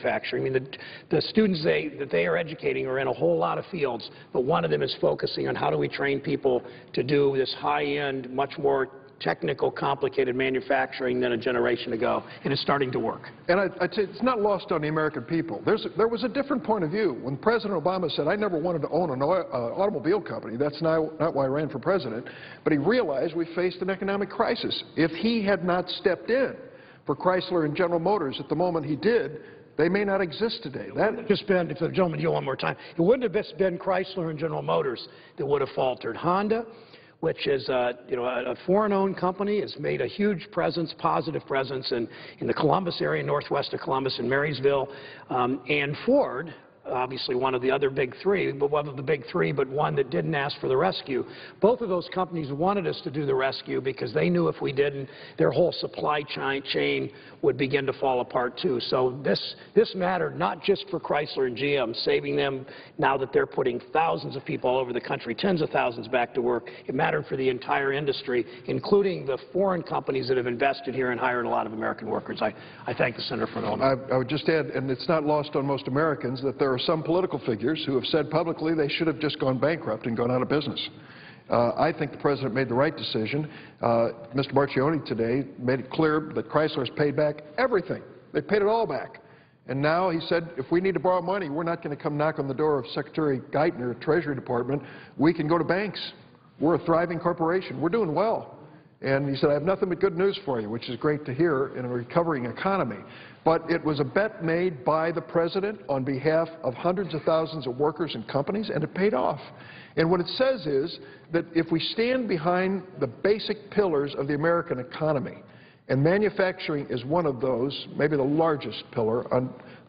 manufacturing. I mean, the students that they are educating are in a whole lot of fields, but one of them is focusing on how do we train people to do this high-end, much more technical, complicated manufacturing than a generation ago, and it's starting to work. And I'd say it's not lost on the American people. There was a different point of view. When President Obama said, I never wanted to own an automobile company, that's not why I ran for president, but he realized we faced an economic crisis. If he had not stepped in for Chrysler and General Motors at the moment he did, they may not exist today. That just been, if the gentleman yield one more time, it wouldn't have just been Chrysler and General Motors that would have faltered. Honda, which is a foreign-owned company, has made a huge presence, positive presence in the Columbus area, northwest of Columbus and Marysville, and Ford, obviously one of the other big three, but one of the big three, but one that didn't ask for the rescue. Both of those companies wanted us to do the rescue because they knew if we didn't, their whole supply chain would begin to fall apart too. So this mattered not just for Chrysler and GM, saving them now that they're putting thousands of people all over the country, tens of thousands back to work. It mattered for the entire industry, including the foreign companies that have invested here and hired a lot of American workers. I thank the Senator for that. I would just add, and it's not lost on most Americans, that there are some political figures who have said publicly they should have just gone bankrupt and gone out of business. I think the President made the right decision. Mr. Marchione today made it clear that Chrysler has paid back everything. They paid it all back. And now he said, if we need to borrow money, we're not going to come knock on the door of Secretary Geithner at Treasury Department. We can go to banks. We're a thriving corporation. We're doing well. And he said, I have nothing but good news for you, which is great to hear in a recovering economy. But it was a bet made by the President on behalf of hundreds of thousands of workers and companies, and it paid off. And what it says is that if we stand behind the basic pillars of the American economy, and manufacturing is one of those, maybe the largest pillar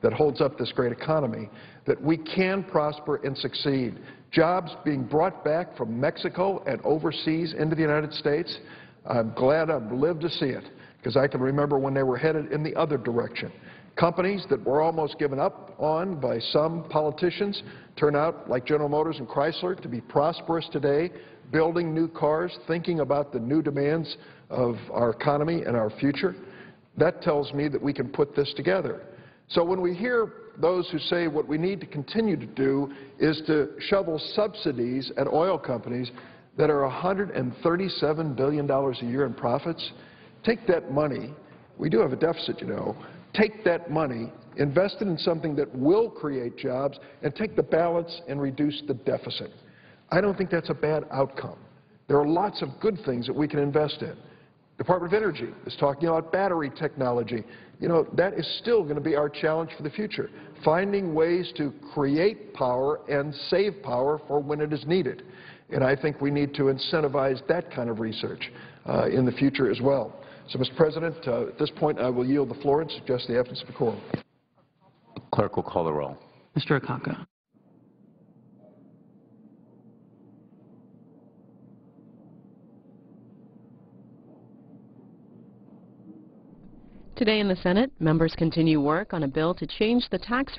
that holds up this great economy, that we can prosper and succeed. Jobs being brought back from Mexico and overseas into the United States, I'm glad I've lived to see it, because I can remember when they were headed in the other direction. Companies that were almost given up on by some politicians turn out, like General Motors and Chrysler, to be prosperous today, building new cars, thinking about the new demands of our economy and our future. That tells me that we can put this together. So when we hear those who say what we need to continue to do is to shovel subsidies at oil companies that are $137 billion a year in profits, take that money, we do have a deficit, you know, take that money, invest it in something that will create jobs, and take the balance and reduce the deficit. I don't think that's a bad outcome. There are lots of good things that we can invest in. Department of Energy is talking about battery technology. You know, that is still going to be our challenge for the future, finding ways to create power and save power for when it is needed. And I think we need to incentivize that kind of research in the future as well. So, Mr. President, at this point, I will yield the floor and suggest the absence of a quorum. Clerk will call the roll. Mr. Akaka. Today in the Senate, members continue work on a bill to change the tax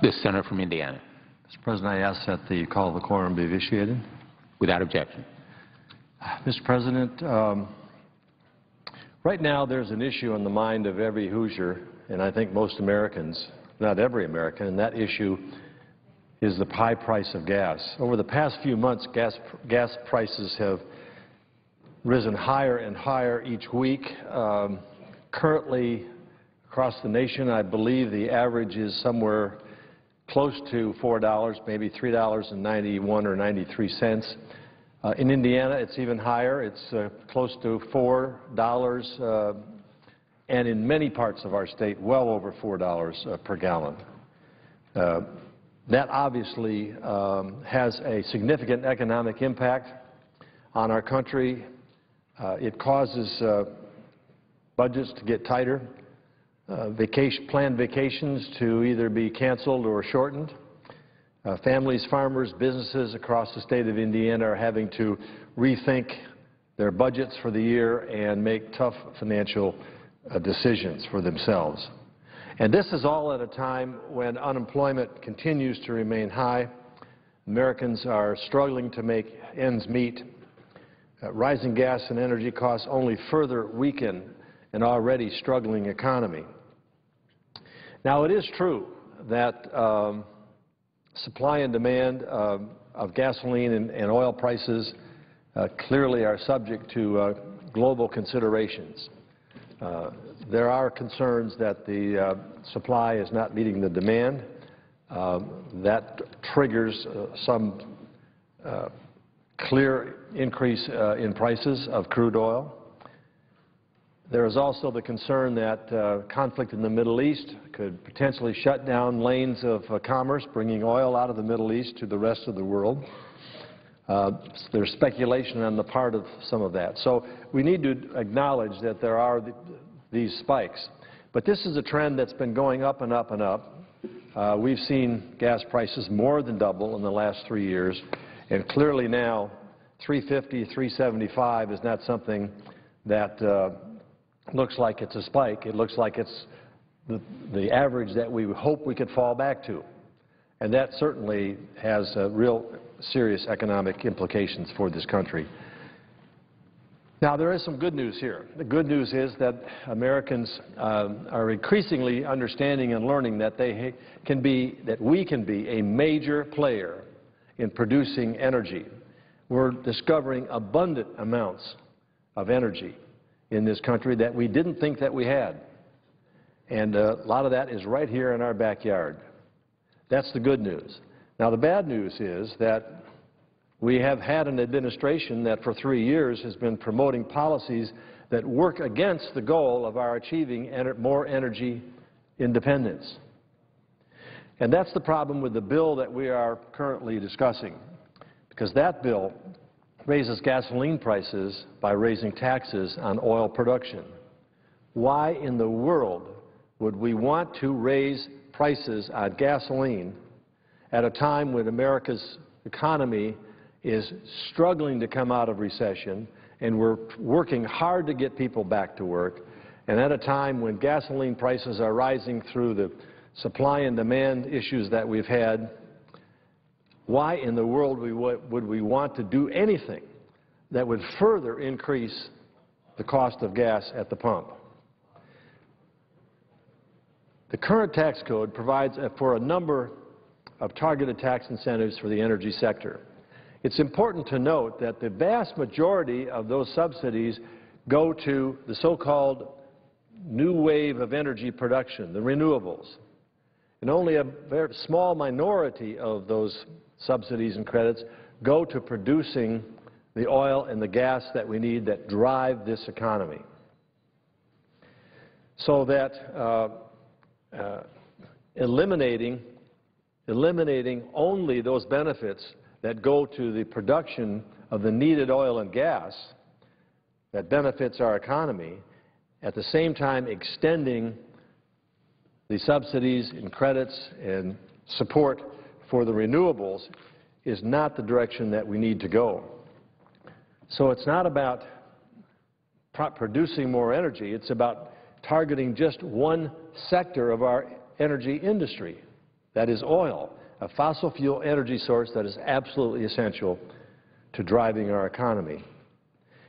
The senator from Indiana. Mr. President, I ask that the call of the quorum be vitiated. Without objection. Mr. President, right now there's an issue on the mind of every Hoosier, and I think most Americans, not every American, and that issue is the high price of gas. Over the past few months, gas prices have risen higher and higher each week. Currently, across the nation, I believe the average is somewhere close to $4, maybe $3.91 or 93 cents. In Indiana, it's even higher. It's close to $4, and in many parts of our state, well over $4 per gallon. That obviously has a significant economic impact on our country. It causes budgets to get tighter, planned vacations to either be canceled or shortened. Families, farmers, businesses across the state of Indiana are having to rethink their budgets for the year and make tough financial decisions for themselves. And this is all at a time when unemployment continues to remain high. Americans are struggling to make ends meet. Rising gas and energy costs only further weaken an already struggling economy. Now, it is true that supply and demand of gasoline and oil prices clearly are subject to global considerations. There are concerns that the supply is not meeting the demand. That triggers some clear increase in prices of crude oil. There is also the concern that conflict in the Middle East could potentially shut down lanes of commerce, bringing oil out of the Middle East to the rest of the world. There's speculation on the part of some of that. So we need to acknowledge that there are these spikes. But this is a trend that's been going up and up and up. We've seen gas prices more than double in the last 3 years, and clearly now $3.50, $3.75 is not something that looks like it's a spike. It looks like it's the average that we hope we could fall back to. And that certainly has real serious economic implications for this country. Now, there is some good news here. The good news is that Americans are increasingly understanding and learning that we can be a major player in producing energy. We're discovering abundant amounts of energy in this country that we didn't think that we had. And a lot of that is right here in our backyard. That's the good news. Now, the bad news is that we have had an administration that for 3 years has been promoting policies that work against the goal of our achieving more energy independence. And that's the problem with the bill that we are currently discussing, because that bill raises gasoline prices by raising taxes on oil production. Why in the world would we want to raise prices on gasoline at a time when America's economy is struggling to come out of recession and we're working hard to get people back to work, and at a time when gasoline prices are rising through the supply and demand issues that we've had? Why in the world would we want to do anything that would further increase the cost of gas at the pump? The current tax code provides for a number of targeted tax incentives for the energy sector. It's important to note that the vast majority of those subsidies go to the so-called new wave of energy production, the renewables. And only a very small minority of those subsidies and credits go to producing the oil and the gas that we need that drive this economy. So that eliminating only those benefits that go to the production of the needed oil and gas that benefits our economy, at the same time extending the subsidies and credits and support for the renewables, is not the direction that we need to go. So it's not about producing more energy, it's about targeting just one sector of our energy industry. That is oil, a fossil fuel energy source that is absolutely essential to driving our economy.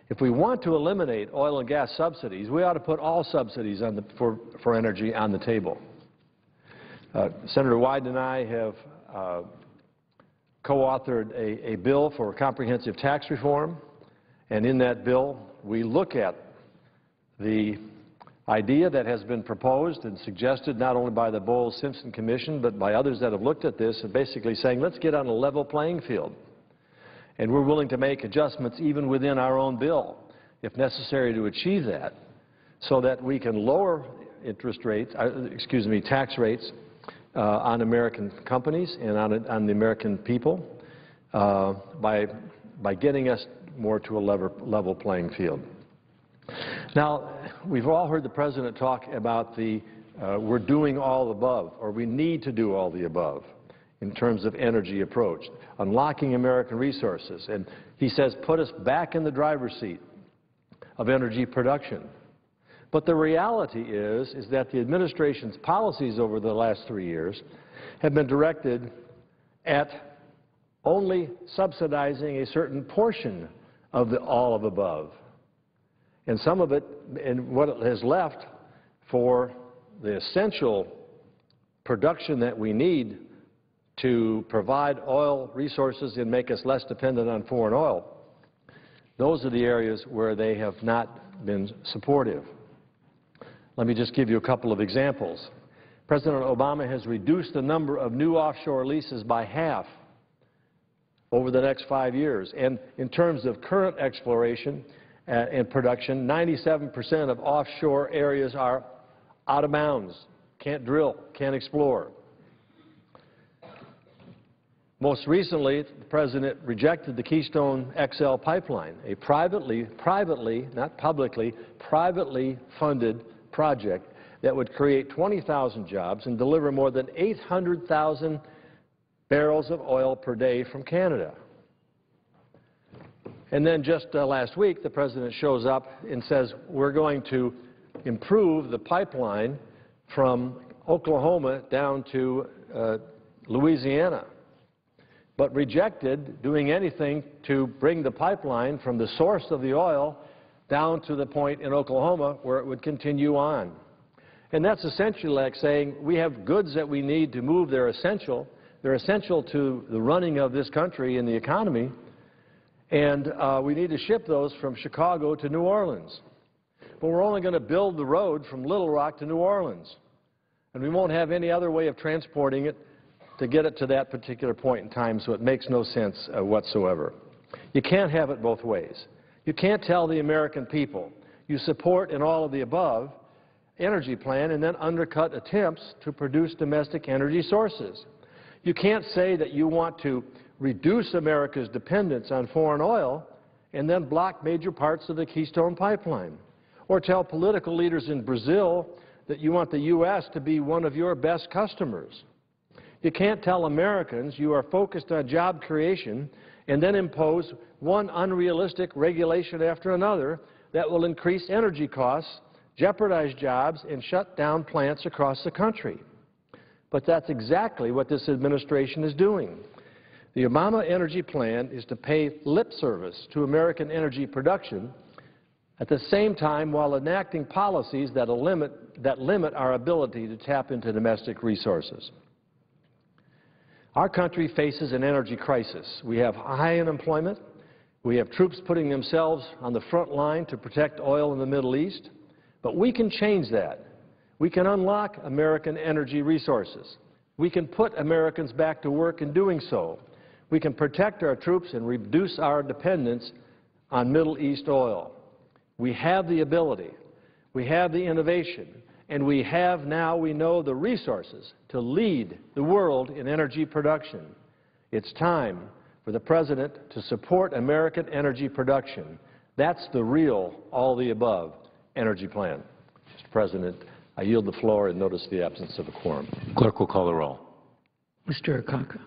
If we want to eliminate oil and gas subsidies, we ought to put all subsidies on for energy on the table. Senator Wyden and I have co-authored a bill for comprehensive tax reform, and in that bill we look at the idea that has been proposed and suggested not only by the Bowles-Simpson Commission but by others that have looked at this, and basically saying let's get on a level playing field. And we're willing to make adjustments even within our own bill if necessary to achieve that, so that we can lower interest rates, tax rates on American companies and on the American people by getting us more to a level playing field. Now, we've all heard the President talk about we're doing all the above, or we need to do all the above in terms of energy approach, unlocking American resources. And he says, put us back in the driver's seat of energy production. But the reality is that the administration's policies over the last 3 years have been directed at only subsidizing a certain portion of the all of above. And some of it, and what it has left for the essential production that we need to provide oil resources and make us less dependent on foreign oil, those are the areas where they have not been supportive. Let me just give you a couple of examples. President Obama has reduced the number of new offshore leases by half over the next 5 years. And in terms of current exploration and production, 97% of offshore areas are out of bounds, can't drill, can't explore. Most recently, the President rejected the Keystone XL pipeline, a privately, not publicly, privately funded project that would create 20,000 jobs and deliver more than 800,000 barrels of oil per day from Canada. And then just last week, the President shows up and says, we're going to improve the pipeline from Oklahoma down to Louisiana, but rejected doing anything to bring the pipeline from the source of the oil down to the point in Oklahoma where it would continue on. And that's essentially like saying we have goods that we need to move. They're essential to the running of this country and the economy, and we need to ship those from Chicago to New Orleans. But we're only going to build the road from Little Rock to New Orleans, and we won't have any other way of transporting it to get it to that particular point in time, so it makes no sense whatsoever. You can't have it both ways. You can't tell the American people you support an all of the above energy plan and then undercut attempts to produce domestic energy sources. You can't say that you want to reduce America's dependence on foreign oil and then block major parts of the Keystone Pipeline, or tell political leaders in Brazil that you want the U.S. to be one of your best customers. You can't tell Americans you are focused on job creation and then impose one unrealistic regulation after another that will increase energy costs, jeopardize jobs, and shut down plants across the country. But that's exactly what this administration is doing. The Obama energy plan is to pay lip service to American energy production at the same time while enacting policies that limit our ability to tap into domestic resources. Our country faces an energy crisis. We have high unemployment. We have troops putting themselves on the front line to protect oil in the Middle East. But we can change that. We can unlock American energy resources. We can put Americans back to work in doing so. We can protect our troops and reduce our dependence on Middle East oil. We have the ability. We have the innovation. And we have now, we know, the resources to lead the world in energy production. It's time for the President to support American energy production. That's the real all-the-above energy plan. Mr. President, I yield the floor and notice the absence of a quorum. Clerk will call the roll. Mr. Akaka.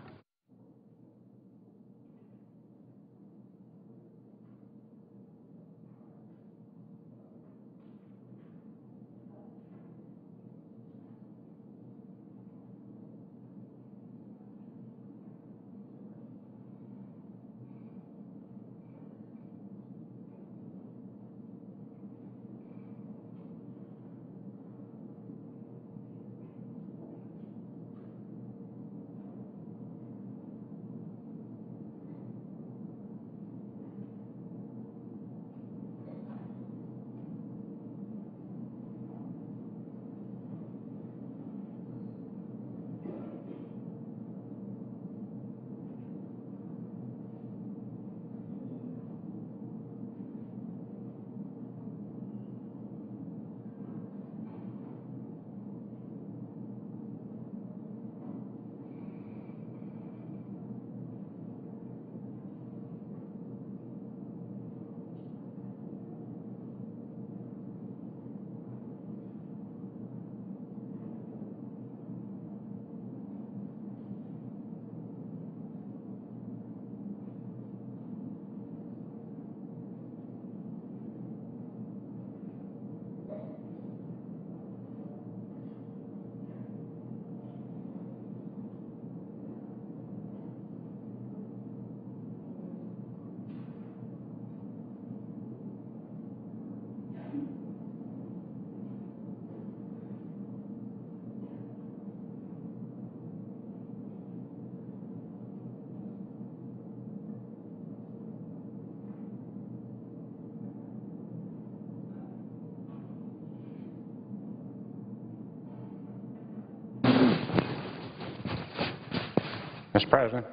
Mr. President.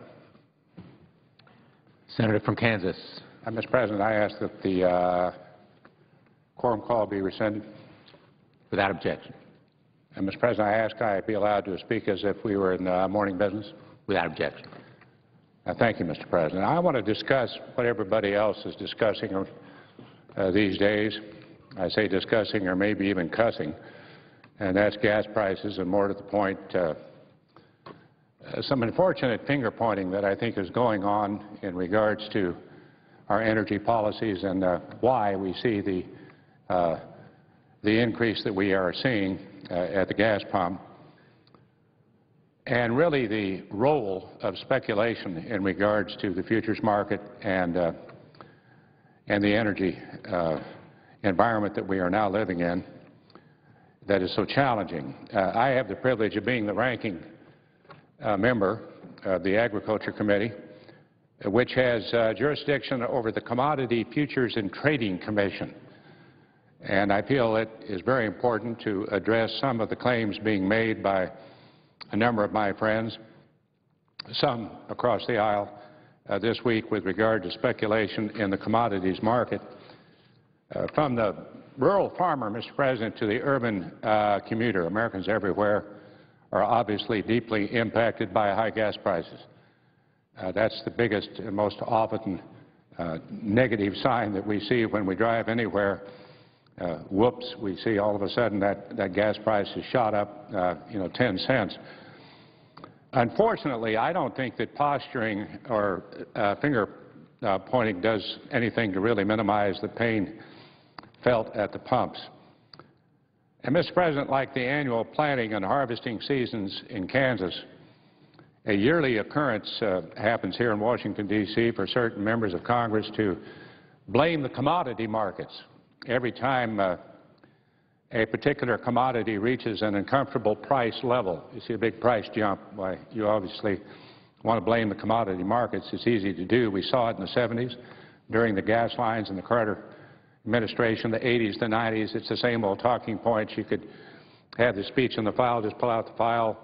Senator from Kansas. Mr. President, I ask that the quorum call be rescinded. Without objection. And, Mr. President, I ask I be allowed to speak as if we were in morning business. Without objection. Thank you, Mr. President. I want to discuss what everybody else is discussing these days. I say discussing or maybe even cussing, and that's gas prices, and more to the point, some unfortunate finger-pointing that I think is going on in regards to our energy policies and why we see the increase that we are seeing at the gas pump, and really the role of speculation in regards to the futures market and the energy environment that we are now living in that is so challenging. I have the privilege of being the ranking member of the Agriculture Committee, which has jurisdiction over the Commodity Futures and Trading Commission. And I feel it is very important to address some of the claims being made by a number of my friends, some across the aisle this week with regard to speculation in the commodities market. From the rural farmer, Mr. President, to the urban commuter, Americans everywhere are obviously deeply impacted by high gas prices. That's the biggest and most often negative sign that we see when we drive anywhere. Whoops, we see all of a sudden that gas price has shot up, 10 cents. Unfortunately, I don't think that posturing or finger pointing does anything to really minimize the pain felt at the pumps. And, Mr. President, like the annual planting and harvesting seasons in Kansas, a yearly occurrence happens here in Washington, D.C. for certain members of Congress to blame the commodity markets every time a particular commodity reaches an uncomfortable price level. You see a big price jump, why you obviously want to blame the commodity markets. It's easy to do. We saw it in the 70s during the gas lines in the Carter administration, the 80s, the 90s. It's the same old talking points. You could have the speech in the file, just pull out the file,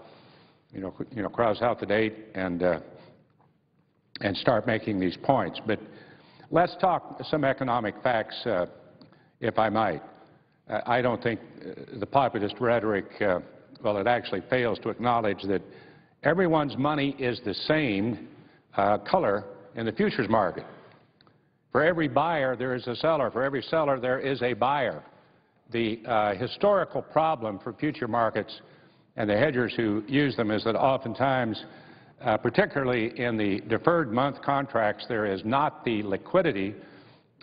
cross out the date, and start making these points. But let's talk some economic facts, if I might. I don't think the populist rhetoric, it actually fails to acknowledge that everyone's money is the same color in the futures market. For every buyer, there is a seller. For every seller, there is a buyer. The historical problem for future markets and the hedgers who use them is that oftentimes, particularly in the deferred month contracts, there is not the liquidity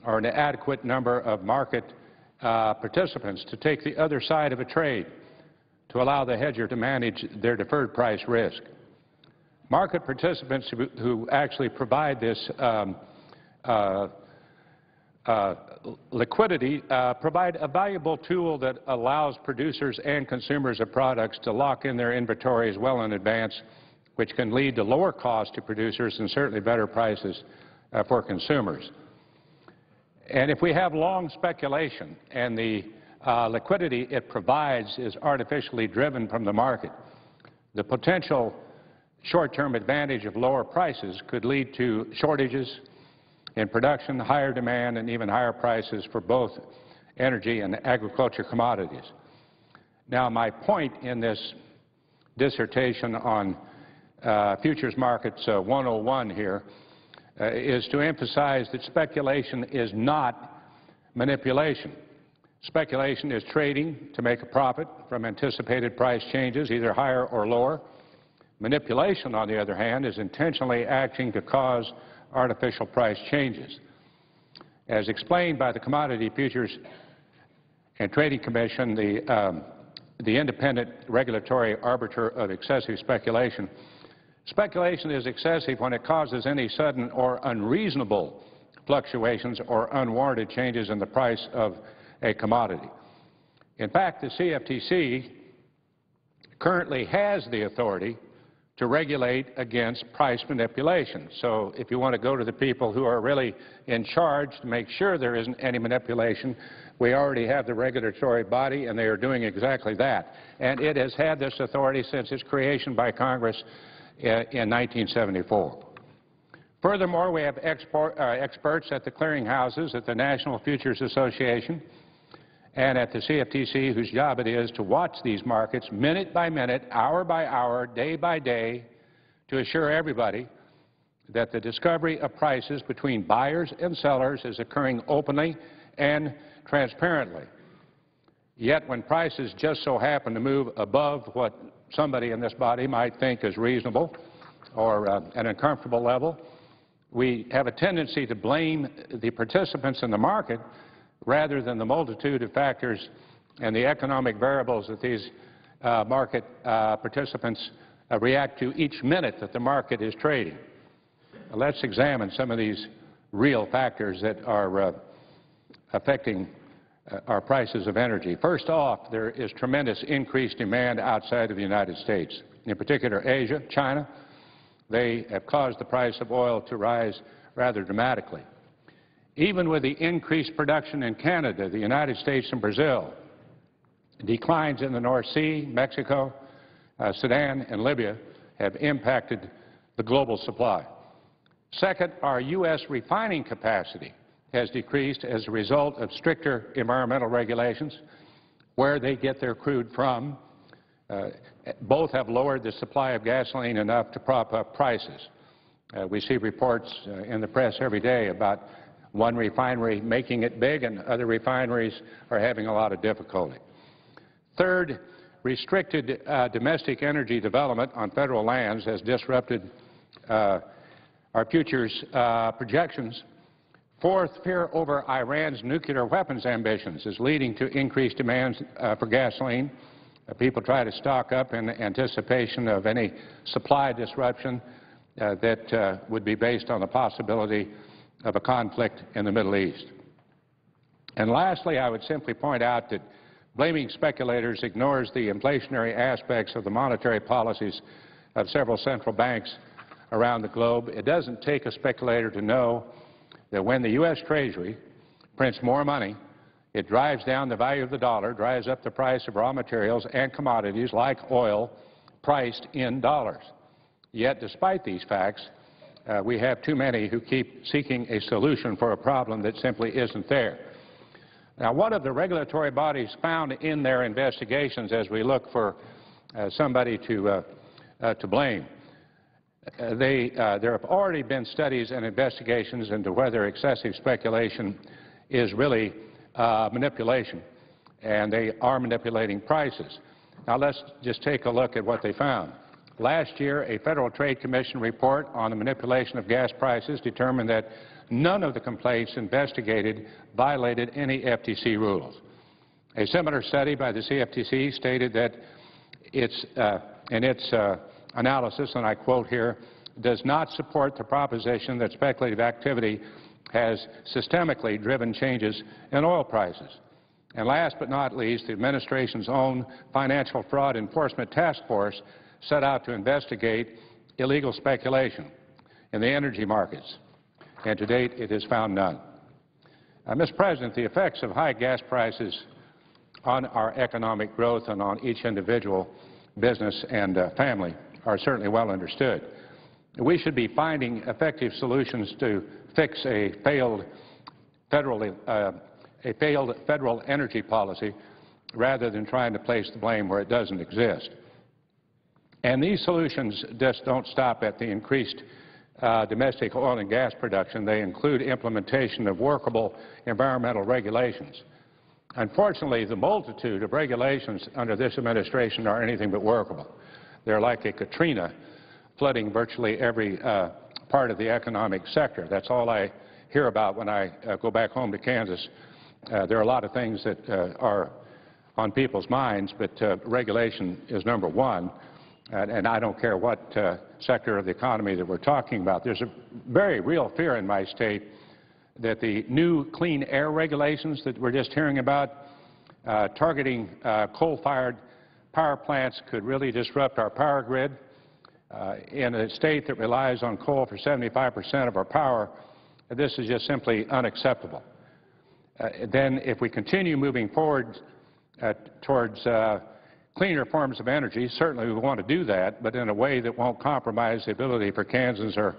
or an adequate number of market participants to take the other side of a trade to allow the hedger to manage their deferred price risk. Market participants who actually provide this liquidity provide a valuable tool that allows producers and consumers of products to lock in their inventories well in advance, which can lead to lower costs to producers and certainly better prices for consumers. And if we have long speculation and the liquidity it provides is artificially driven from the market, the potential short-term advantage of lower prices could lead to shortages in production, higher demand, and even higher prices for both energy and agriculture commodities. Now, my point in this dissertation on futures markets 101 here is to emphasize that speculation is not manipulation. Speculation is trading to make a profit from anticipated price changes, either higher or lower. Manipulation, on the other hand, is intentionally acting to cause artificial price changes. As explained by the Commodity Futures and Trading Commission, the independent regulatory arbiter of excessive speculation, speculation is excessive when it causes any sudden or unreasonable fluctuations or unwarranted changes in the price of a commodity. In fact, the CFTC currently has the authority to regulate against price manipulation. So if you want to go to the people who are really in charge to make sure there isn't any manipulation, we already have the regulatory body, and they are doing exactly that. And it has had this authority since its creation by Congress in 1974. Furthermore, we have experts at the clearinghouses, at the National Futures Association, and at the CFTC, whose job it is to watch these markets minute by minute, hour by hour, day by day, to assure everybody that the discovery of prices between buyers and sellers is occurring openly and transparently. Yet when prices just so happen to move above what somebody in this body might think is reasonable or an uncomfortable level, we have a tendency to blame the participants in the market rather than the multitude of factors and the economic variables that these market participants react to each minute that the market is trading. Let's examine some of these real factors that are affecting our prices of energy. First off, there is tremendous increased demand outside of the United States, in particular Asia, China. They have caused the price of oil to rise rather dramatically. Even with the increased production in Canada, the United States, and Brazil, declines in the North Sea, Mexico, Sudan, and Libya have impacted the global supply. Second, our U.S. refining capacity has decreased as a result of stricter environmental regulations where they get their crude from. Both have lowered the supply of gasoline enough to prop up prices. We see reports in the press every day about one refinery making it big and other refineries are having a lot of difficulty. Third, restricted domestic energy development on federal lands has disrupted our futures projections. Fourth, fear over Iran's nuclear weapons ambitions is leading to increased demands for gasoline. People try to stock up in anticipation of any supply disruption that would be based on the possibility of a conflict in the Middle East. And lastly, I would simply point out that blaming speculators ignores the inflationary aspects of the monetary policies of several central banks around the globe. It doesn't take a speculator to know that when the U.S. Treasury prints more money, it drives down the value of the dollar, drives up the price of raw materials and commodities like oil priced in dollars. Yet, despite these facts, we have too many who keep seeking a solution for a problem that simply isn't there. Now, what have the regulatory bodies found in their investigations as we look for somebody to blame? There have already been studies and investigations into whether excessive speculation is really manipulation, and they are manipulating prices. Now, let's just take a look at what they found. Last year, a Federal Trade Commission report on the manipulation of gas prices determined that none of the complaints investigated violated any FTC rules. A similar study by the CFTC stated that in its analysis, and I quote here, does not support the proposition that speculative activity has systemically driven changes in oil prices. And last but not least, the administration's own Financial Fraud Enforcement Task Force set out to investigate illegal speculation in the energy markets, and to date it has found none. Mr. President, the effects of high gas prices on our economic growth and on each individual business and family are certainly well understood. We should be finding effective solutions to fix a failed federal energy policy rather than trying to place the blame where it doesn't exist. And these solutions just don't stop at the increased domestic oil and gas production. They include implementation of workable environmental regulations. Unfortunately, the multitude of regulations under this administration are anything but workable. They're like a Katrina flooding virtually every part of the economic sector. That's all I hear about when I go back home to Kansas. There are a lot of things that are on people's minds, but regulation is number one. And I don't care what sector of the economy that we're talking about. There's a very real fear in my state that the new clean air regulations that we're just hearing about targeting coal-fired power plants could really disrupt our power grid. In a state that relies on coal for 75% of our power, this is just simply unacceptable. Then if we continue moving forward towards cleaner forms of energy. Certainly we want to do that, but in a way that won't compromise the ability for Kansans or,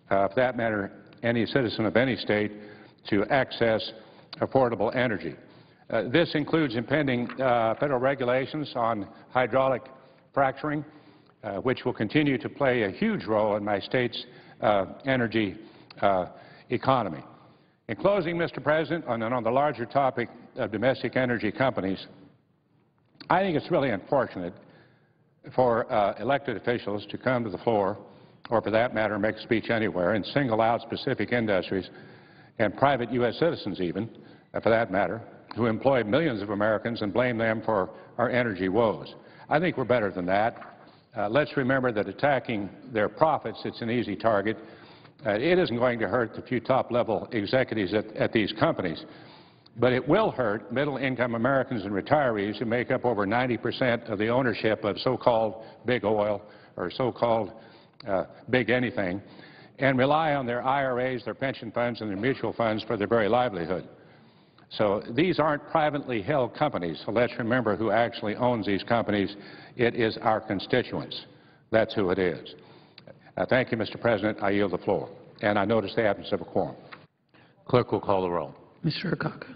for that matter, any citizen of any state to access affordable energy. This includes impending federal regulations on hydraulic fracturing, which will continue to play a huge role in my state's energy economy. In closing, Mr. President, on the larger topic of domestic energy companies, I think it's really unfortunate for elected officials to come to the floor, or for that matter, make a speech anywhere, and single out specific industries and private U.S. citizens even, for that matter, who employ millions of Americans and blame them for our energy woes. I think we're better than that. Let's remember that attacking their profits, it's an easy target. It isn't going to hurt the few top-level executives at these companies, but it will hurt middle-income Americans and retirees who make up over 90% of the ownership of so-called big oil or so-called big anything, and rely on their IRAs, their pension funds, and their mutual funds for their very livelihood. So these aren't privately held companies, so let's remember who actually owns these companies. It is our constituents. That's who it is. Thank you, Mr. President. I yield the floor. And I notice the absence of a quorum. Clerk will call the roll. Mr. Akaka.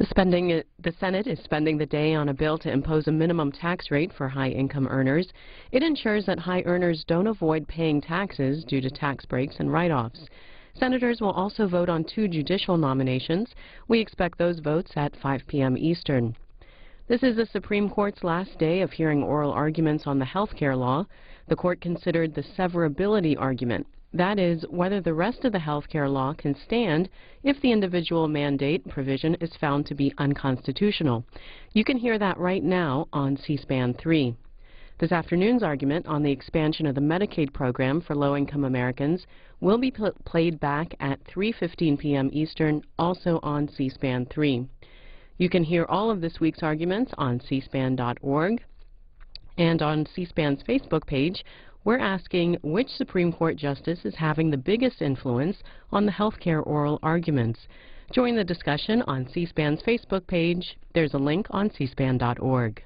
The Senate is spending the day on a bill to impose a minimum tax rate for high-income earners. It ensures that high earners don't avoid paying taxes due to tax breaks and write-offs. Senators will also vote on 2 judicial nominations. We expect those votes at 5 p.m. Eastern. This is the Supreme Court's last day of hearing oral arguments on the health care law. The court considered the severability argument. That is, whether the rest of the health care law can stand if the individual mandate provision is found to be unconstitutional. You can hear that right now on C-SPAN 3. This afternoon's argument on the expansion of the Medicaid program for low-income Americans will be played back at 3:15 p.m. Eastern, also on C-SPAN 3. You can hear all of this week's arguments on cspan.org, and on C-SPAN's Facebook page, we're asking which Supreme Court justice is having the biggest influence on the health care oral arguments. Join the discussion on C-SPAN's Facebook page. There's a link on cspan.org.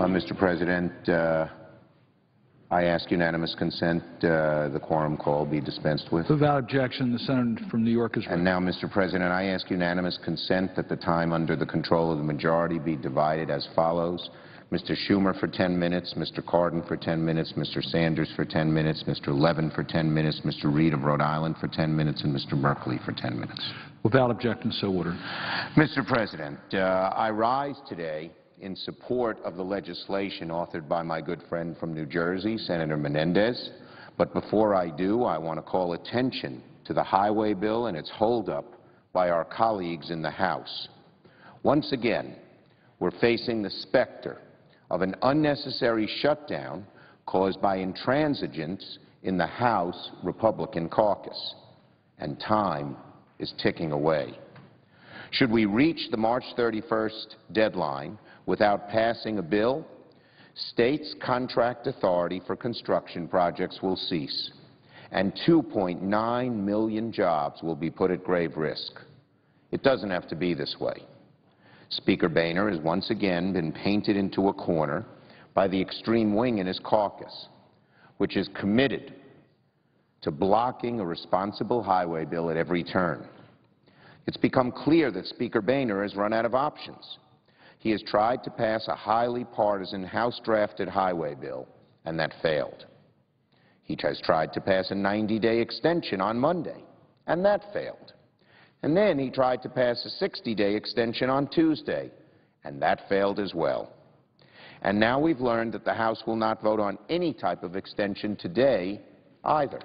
Mr. President, I ask unanimous consent the quorum call be dispensed with. Without objection, the senator from New York is ready. And now, Mr. President, I ask unanimous consent that the time under the control of the majority be divided as follows. Mr. Schumer for 10 minutes, Mr. Cardin for 10 minutes, Mr. Sanders for 10 minutes, Mr. Levin for 10 minutes, Mr. Reed of Rhode Island for 10 minutes, and Mr. Merkley for 10 minutes. Without objection, so ordered. Mr. President, I rise today in support of the legislation authored by my good friend from New Jersey, Senator Menendez. But before I do, I want to call attention to the highway bill and its holdup by our colleagues in the House. Once again, we're facing the specter of an unnecessary shutdown caused by intransigence in the House Republican caucus, and time is ticking away. Should we reach the March 31st deadline without passing a bill, states' contract authority for construction projects will cease, and 2.9 million jobs will be put at grave risk. It doesn't have to be this way. Speaker Boehner has once again been painted into a corner by the extreme wing in his caucus, which is committed to blocking a responsible highway bill at every turn. It's become clear that Speaker Boehner has run out of options. He has tried to pass a highly partisan House-drafted highway bill, and that failed. He has tried to pass a 90-day extension on Monday, and that failed. And then he tried to pass a 60-day extension on Tuesday, and that failed as well. And now we've learned that the House will not vote on any type of extension today either.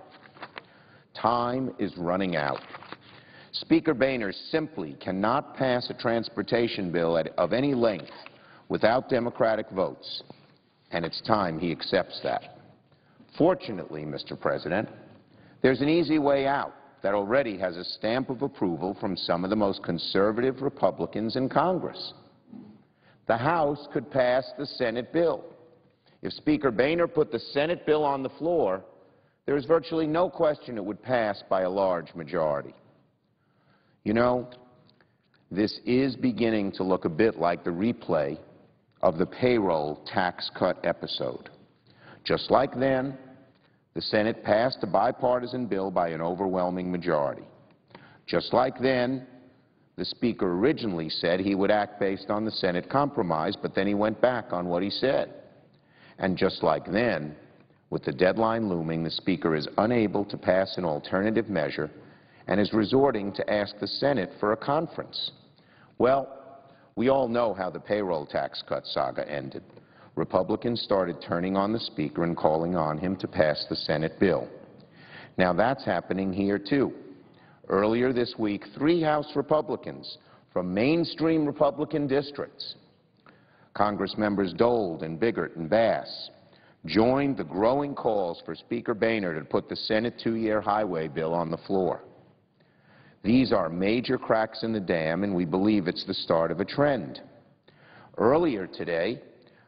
Time is running out. Speaker Boehner simply cannot pass a transportation bill of any length without Democratic votes, and it's time he accepts that. Fortunately, Mr. President, there's an easy way out that already has a stamp of approval from some of the most conservative Republicans in Congress. The House could pass the Senate bill. If Speaker Boehner put the Senate bill on the floor, there is virtually no question it would pass by a large majority. You know, this is beginning to look a bit like the replay of the payroll tax cut episode. Just like then, the Senate passed a bipartisan bill by an overwhelming majority. Just like then, the Speaker originally said he would act based on the Senate compromise, but then he went back on what he said. And just like then, with the deadline looming, the Speaker is unable to pass an alternative measure and is resorting to ask the Senate for a conference. Well, we all know how the payroll tax cut saga ended. Republicans started turning on the Speaker and calling on him to pass the Senate bill. Now, that's happening here, too. Earlier this week, 3 House Republicans from mainstream Republican districts, Congress members Dole and Biggert and Bass, joined the growing calls for Speaker Boehner to put the Senate 2-year highway bill on the floor. These are major cracks in the dam, and we believe it's the start of a trend. Earlier today,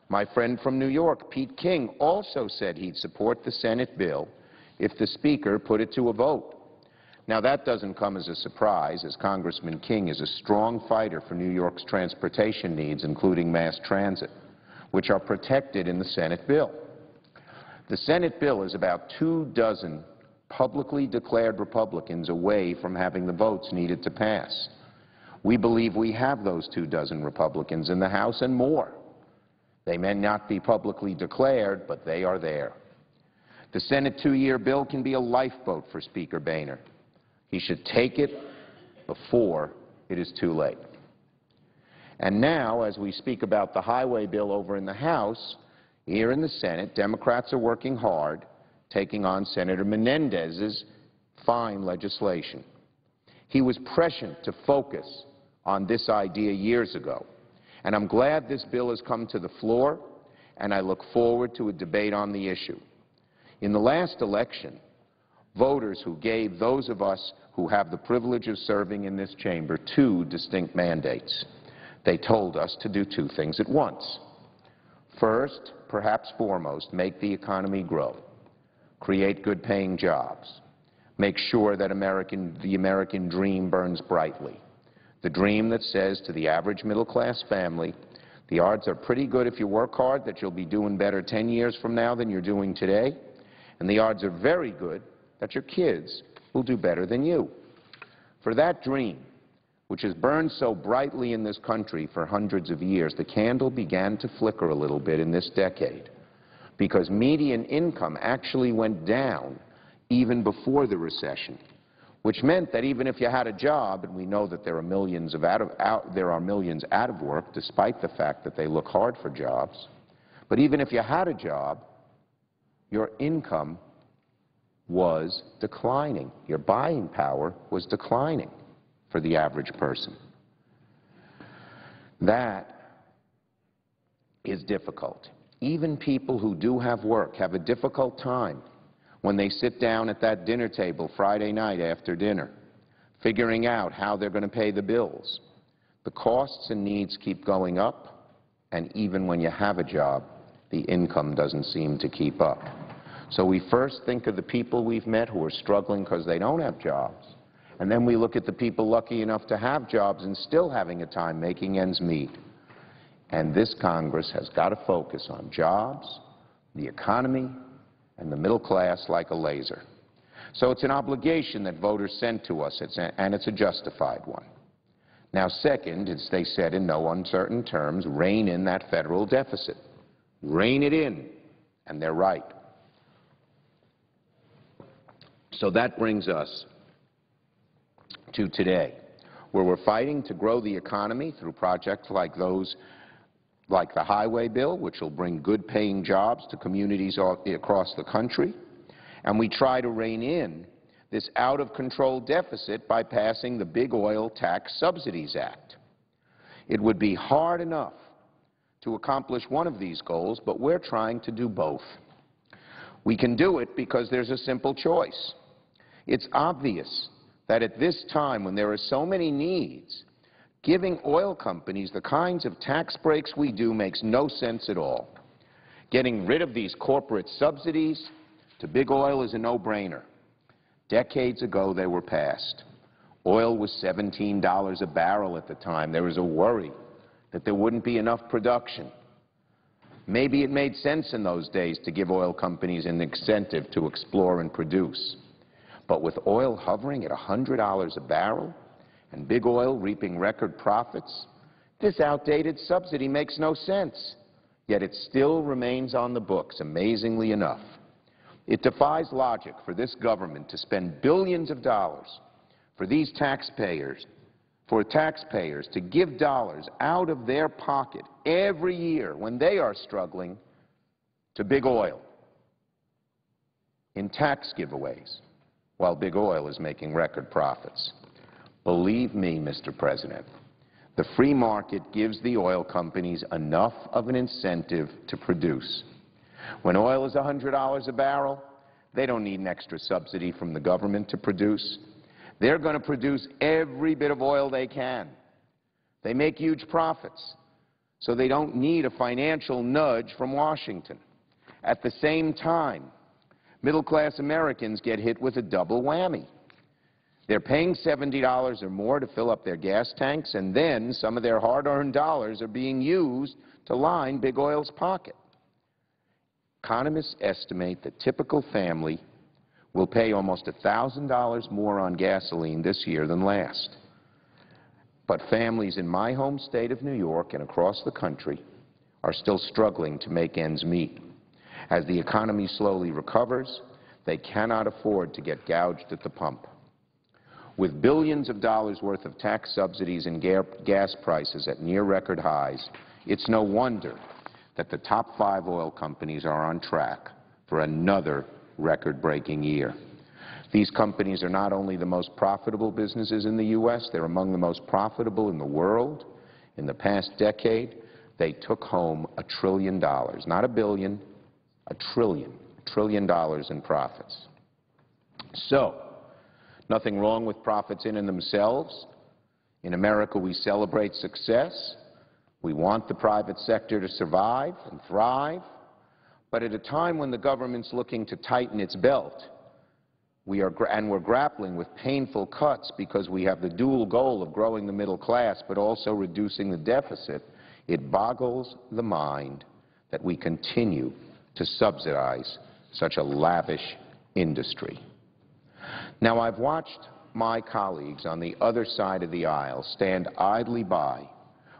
my friend from New York, Pete King, also said he'd support the Senate bill if the Speaker put it to a vote. Now, that doesn't come as a surprise, as Congressman King is a strong fighter for New York's transportation needs, including mass transit, which are protected in the Senate bill. The Senate bill is about 24 publicly declared Republicans away from having the votes needed to pass. We believe we have those 24 Republicans in the House and more. They may not be publicly declared, but they are there. The Senate 2-year bill can be a lifeboat for Speaker Boehner. He should take it before it is too late. And now, as we speak about the highway bill over in the House, here in the Senate, Democrats are working hard, taking on Senator Menendez's fine legislation. He was prescient to focus on this idea years ago, and I'm glad this bill has come to the floor, and I look forward to a debate on the issue. In the last election, voters who gave those of us who have the privilege of serving in this chamber 2 distinct mandates. They told us to do 2 things at once. First, perhaps foremost, make the economy grow, create good-paying jobs, make sure that the American dream burns brightly, the dream that says to the average middle-class family, the odds are pretty good if you work hard that you'll be doing better 10 years from now than you're doing today, and the odds are very good that your kids will do better than you. For that dream, which has burned so brightly in this country for hundreds of years, the candle began to flicker a little bit in this decade because median income actually went down even before the recession, which meant that even if you had a job, and we know that there are millions out of work despite the fact that they look hard for jobs, but even if you had a job, your income was declining. Your buying power was declining for the average person. That is difficult. Even people who do have work have a difficult time when they sit down at that dinner table Friday night after dinner, figuring out how they're going to pay the bills. The costs and needs keep going up, and even when you have a job, the income doesn't seem to keep up. So we first think of the people we've met who are struggling because they don't have jobs. And then we look at the people lucky enough to have jobs and still having a time making ends meet. And this Congress has got to focus on jobs, the economy, and the middle class like a laser. So it's an obligation that voters sent to us, and it's a justified one. Now, second, as they said in no uncertain terms, rein in that federal deficit. Rein it in. And they're right. So that brings us to today, where we're fighting to grow the economy through projects like those, like the highway bill, which will bring good-paying jobs to communities across the country, and we try to rein in this out-of-control deficit by passing the Big Oil Tax Subsidies Act. It would be hard enough to accomplish one of these goals, but we're trying to do both. We can do it because there's a simple choice. It's obvious that at this time, when there are so many needs, giving oil companies the kinds of tax breaks we do makes no sense at all. Getting rid of these corporate subsidies to big oil is a no-brainer. Decades ago, they were passed. Oil was $17 a barrel at the time. There was a worry that there wouldn't be enough production. Maybe it made sense in those days to give oil companies an incentive to explore and produce. But with oil hovering at $100 a barrel and big oil reaping record profits, this outdated subsidy makes no sense. Yet it still remains on the books, amazingly enough. It defies logic for this government to spend billions of dollars for taxpayers to give dollars out of their pocket every year when they are struggling to big oil in tax giveaways. while big oil is making record profits. Believe me, Mr. President, the free market gives the oil companies enough of an incentive to produce. When oil is $100 a barrel, they don't need an extra subsidy from the government to produce. They're going to produce every bit of oil they can. They make huge profits, so they don't need a financial nudge from Washington. At the same time, middle-class Americans get hit with a double whammy. They're paying $70 or more to fill up their gas tanks, and then some of their hard-earned dollars are being used to line big oil's pocket. Economists estimate the typical family will pay almost $1,000 more on gasoline this year than last. But families in my home state of New York and across the country are still struggling to make ends meet. As the economy slowly recovers, they cannot afford to get gouged at the pump. With billions of dollars worth of tax subsidies and gas prices at near record highs, it's no wonder that the top 5 oil companies are on track for another record-breaking year. These companies are not only the most profitable businesses in the U.S., they're among the most profitable in the world. In the past decade, they took home $1 trillion, not $1 billion, $1 trillion in profits. So, nothing wrong with profits in and themselves. In America, we celebrate success. We want the private sector to survive and thrive. But at a time when the government's looking to tighten its belt, we're grappling with painful cuts because we have the dual goal of growing the middle class but also reducing the deficit, it boggles the mind that we continue to subsidize such a lavish industry. Now, I've watched my colleagues on the other side of the aisle stand idly by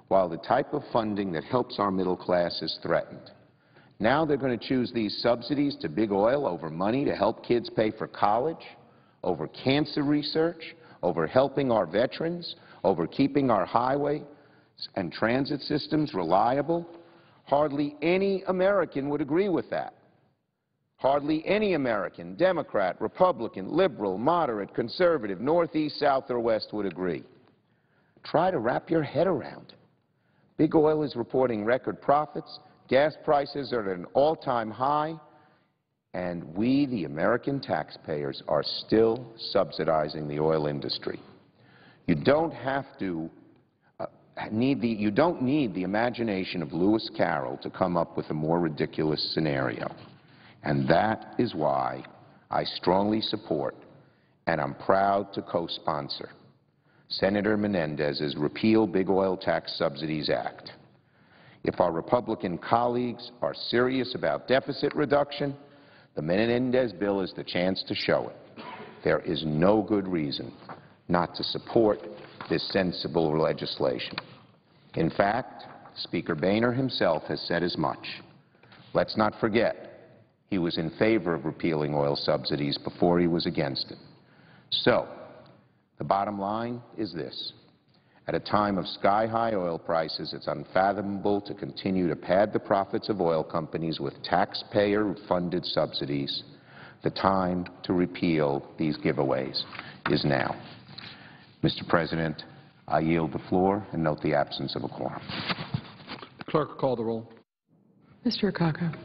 while the type of funding that helps our middle class is threatened. Now they're going to choose these subsidies to big oil over money to help kids pay for college, over cancer research, over helping our veterans, over keeping our highway and transit systems reliable. Hardly any American would agree with that. Hardly any American, Democrat, Republican, liberal, moderate, conservative, northeast, south, or west would agree. Try to wrap your head around it. Big oil is reporting record profits. Gas prices are at an all-time high, and we, the American taxpayers, are still subsidizing the oil industry. You don't need the imagination of Lewis Carroll to come up with a more ridiculous scenario. And that is why I strongly support, and I'm proud to co-sponsor, Senator Menendez's Repeal Big Oil Tax Subsidies Act. If our Republican colleagues are serious about deficit reduction, the Menendez bill is the chance to show it. There is no good reason not to support this sensible legislation. In fact, Speaker Boehner himself has said as much. Let's not forget, he was in favor of repealing oil subsidies before he was against it. So, the bottom line is this. At a time of sky-high oil prices, it's unfathomable to continue to pad the profits of oil companies with taxpayer-funded subsidies. The time to repeal these giveaways is now. Mr. President, I yield the floor and note the absence of a quorum. The clerk will call the roll. Mr. Akaka.